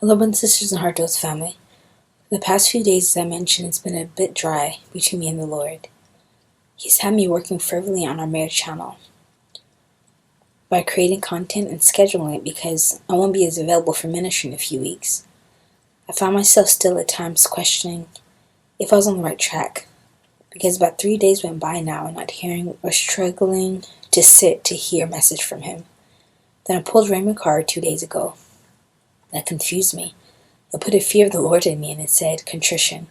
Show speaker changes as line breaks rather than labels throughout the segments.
Hello, brothers and sisters and Heartdwellers family. The past few days, as I mentioned, it's been a bit dry between me and the Lord. He's had me working fervently on our marriage channel by creating content and scheduling it because I won't be as available for ministry in a few weeks. I found myself still at times questioning if I was on the right track because about 3 days went by now and not hearing or struggling to sit to hear a message from Him. Then I pulled rhema card 2 days ago. That confused me. It put a fear of the Lord in me, and it said, Contrition.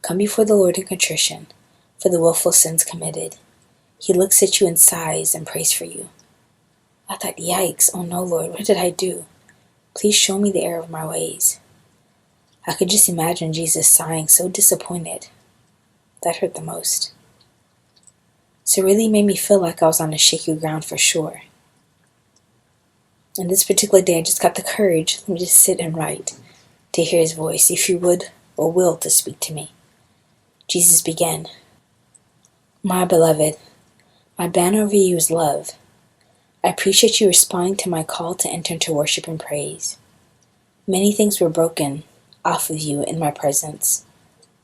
Come before the Lord in contrition, for the willful sins committed. He looks at you and sighs and prays for you. I thought, yikes, oh no, Lord, what did I do? Please show me the error of my ways. I could just imagine Jesus sighing, so disappointed. That hurt the most. So it really made me feel like I was on a shaky ground for sure. And this particular day, I just got the courage, let me just sit and write, to hear His voice, if you would or will to speak to me. Jesus began, My beloved, my banner over you is love. I appreciate you responding to my call to enter into worship and praise. Many things were broken off of you in my presence.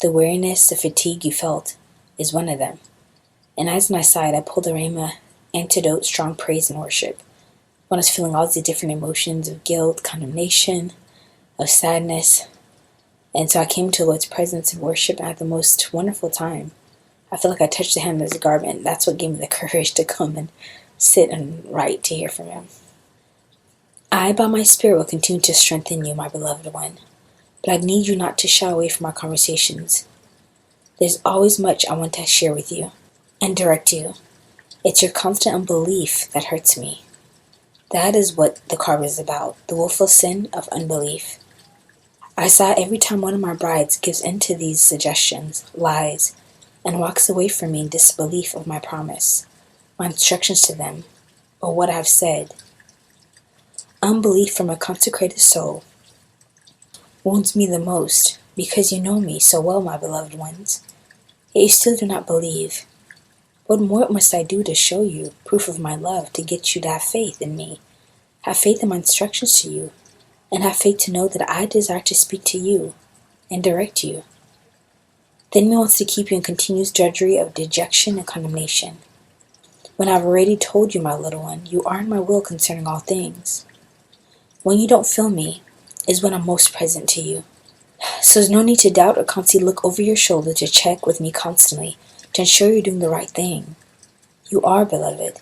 The weariness, the fatigue you felt is one of them. And as an aside, I pulled the rhema antidote, strong praise and worship. When I was feeling all the different emotions of guilt, condemnation, of sadness. And so I came to the Lord's presence in worship and had the most wonderful time. I feel like I touched the hem of His garment. That's what gave me the courage to come and sit and write to hear from Him. I, by my Spirit, will continue to strengthen you, my beloved one. But I need you not to shy away from our conversations. There's always much I want to share with you and direct you. It's your constant unbelief that hurts me. That is what the card was about, the willful sin of unbelief. I saw every time one of my brides gives in to these suggestions, lies, and walks away from me in disbelief of my promise, my instructions to them, or what I have said. Unbelief from a consecrated soul wounds me the most, because you know me so well, my beloved ones. Yet you still do not believe. What more must I do to show you proof of my love, to get you to have faith in me, have faith in my instructions to you, and have faith to know that I desire to speak to you and direct you? The enemy wants to keep you in continuous drudgery of dejection and condemnation. When I've already told you, my little one, you are in my will concerning all things. When you don't feel me is when I'm most present to you. So there's no need to doubt or constantly look over your shoulder to check with me constantly, to ensure you're doing the right thing. You are, beloved.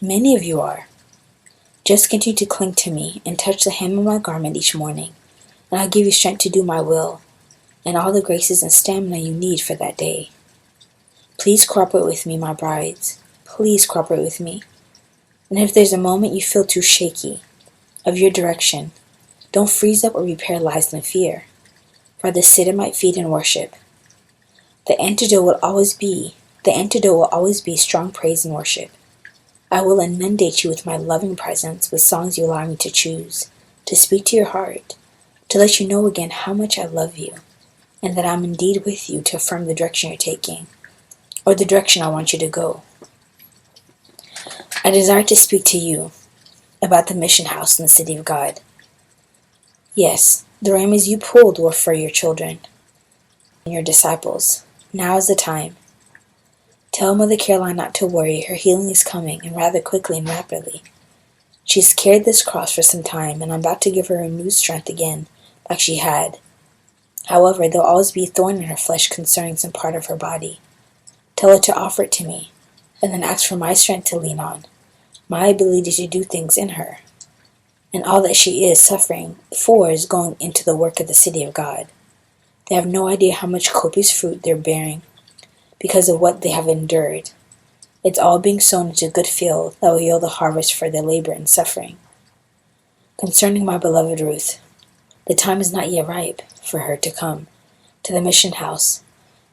Many of you are. Just continue to cling to me and touch the hem of my garment each morning, and I'll give you strength to do my will, and all the graces and stamina you need for that day. Please cooperate with me, my brides. Please cooperate with me. And if there's a moment you feel too shaky of your direction, don't freeze up or be paralyzed in fear. Rather sit at my feet and worship. The antidote will always be strong praise and worship. I will inundate you with my loving presence, with songs you allow me to choose, to speak to your heart, to let you know again how much I love you, and that I'm indeed with you to affirm the direction you're taking, or the direction I want you to go. I desire to speak to you about the mission house in the city of God. Yes, the rhemas you pulled were for your children and your disciples. Now is the time. Tell Mother Caroline not to worry, her healing is coming, and rather quickly and rapidly. She's carried this cross for some time, and I'm about to give her renewed strength again, like she had. However, there'll always be a thorn in her flesh concerning some part of her body. Tell her to offer it to me, and then ask for my strength to lean on, my ability to do things in her. And all that she is suffering for is going into the work of the city of God. They have no idea how much copious fruit they're bearing because of what they have endured. It's all being sown into a good field that will yield a harvest for their labor and suffering. Concerning my beloved Ruth, the time is not yet ripe for her to come to the mission house.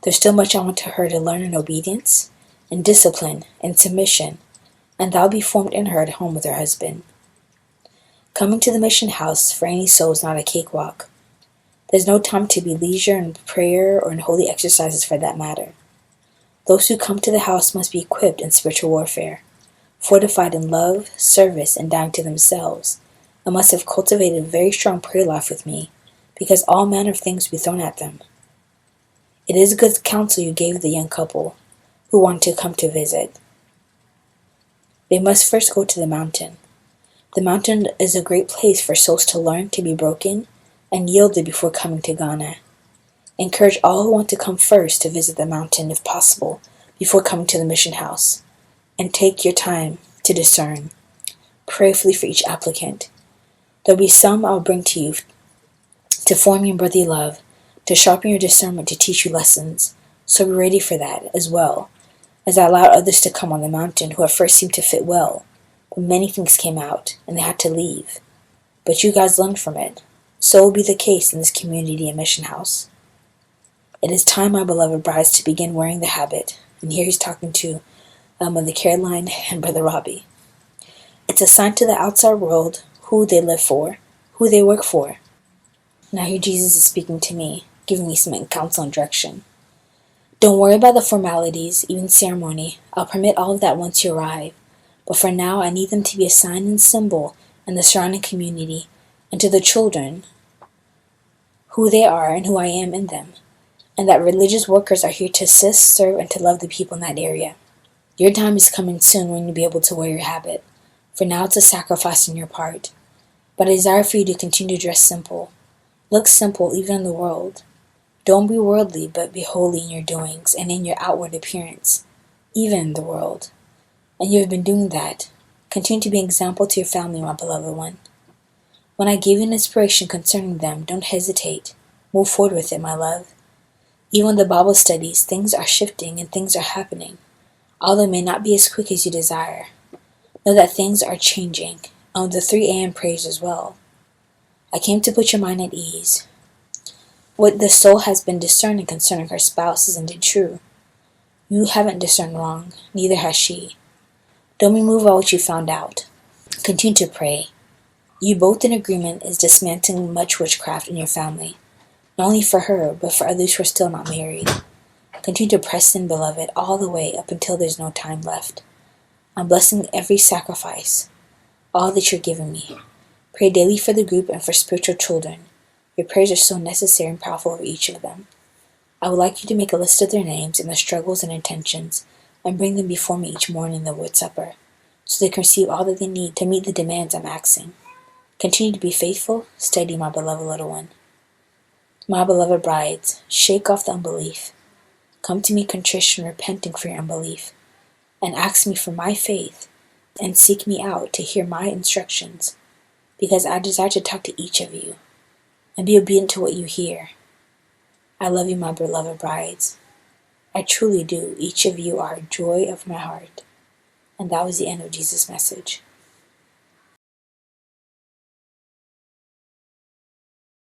There's still much I want her to learn in obedience, in discipline, and submission, and that'll be formed in her at home with her husband. Coming to the mission house for any soul is not a cakewalk. There's no time to be leisure in prayer or in holy exercises for that matter. Those who come to the house must be equipped in spiritual warfare, fortified in love, service, and dying to themselves, and must have cultivated a very strong prayer life with me because all manner of things will be thrown at them. It is good counsel you gave the young couple who want to come to visit. They must first go to the mountain. The mountain is a great place for souls to learn to be broken and yielded before coming to Ghana. Encourage all who want to come first to visit the mountain if possible before coming to the mission house, and take your time to discern prayerfully for each applicant. There will be some I will bring to you to form you in brotherly love, to sharpen your discernment, to teach you lessons. So be ready for that as well, as I allowed others to come on the mountain who at first seemed to fit well, but many things came out and they had to leave. But you guys learned from it. So will be the case in this community and mission house. It is time, my beloved brides, to begin wearing the habit. And here he's talking to Mother Caroline and Brother Robbie. It's a sign to the outside world who they live for, who they work for. Now here Jesus is speaking to me, giving me some counsel and direction. Don't worry about the formalities, even ceremony. I'll permit all of that once you arrive. But for now, I need them to be a sign and symbol in the surrounding community, and to the children, who they are and who I am in them, and that religious workers are here to assist, serve, and to love the people in that area. Your time is coming soon when you'll be able to wear your habit. For now, it's a sacrifice on your part. But I desire for you to continue to dress simple. Look simple even in the world. Don't be worldly, but be holy in your doings and in your outward appearance, even in the world. And you have been doing that. Continue to be an example to your family, my beloved one. When I give you an inspiration concerning them, don't hesitate. Move forward with it, my love. Even in the Bible studies, things are shifting and things are happening, although it may not be as quick as you desire. Know that things are changing, and with the 3 a.m. prayers as well. I came to put your mind at ease. What the soul has been discerning concerning her spouse is indeed true. You haven't discerned wrong, neither has she. Don't be moved by what you found out. Continue to pray. You both in agreement is dismantling much witchcraft in your family, not only for her, but for others who are still not married. Continue to press in, beloved, all the way up until there's no time left. I'm blessing every sacrifice, all that you're giving me. Pray daily for the group and for spiritual children. Your prayers are so necessary and powerful for each of them. I would like you to make a list of their names and their struggles and intentions, and bring them before me each morning in the Lord's Supper, so they can receive all that they need to meet the demands I'm asking. Continue to be faithful, steady, my beloved little one. My beloved brides, shake off the unbelief. Come to me contrition, repenting for your unbelief, and ask me for my faith, and seek me out to hear my instructions, because I desire to talk to each of you, and be obedient to what you hear. I love you, my beloved brides. I truly do. Each of you are a joy of my heart. And that was the end of Jesus' message.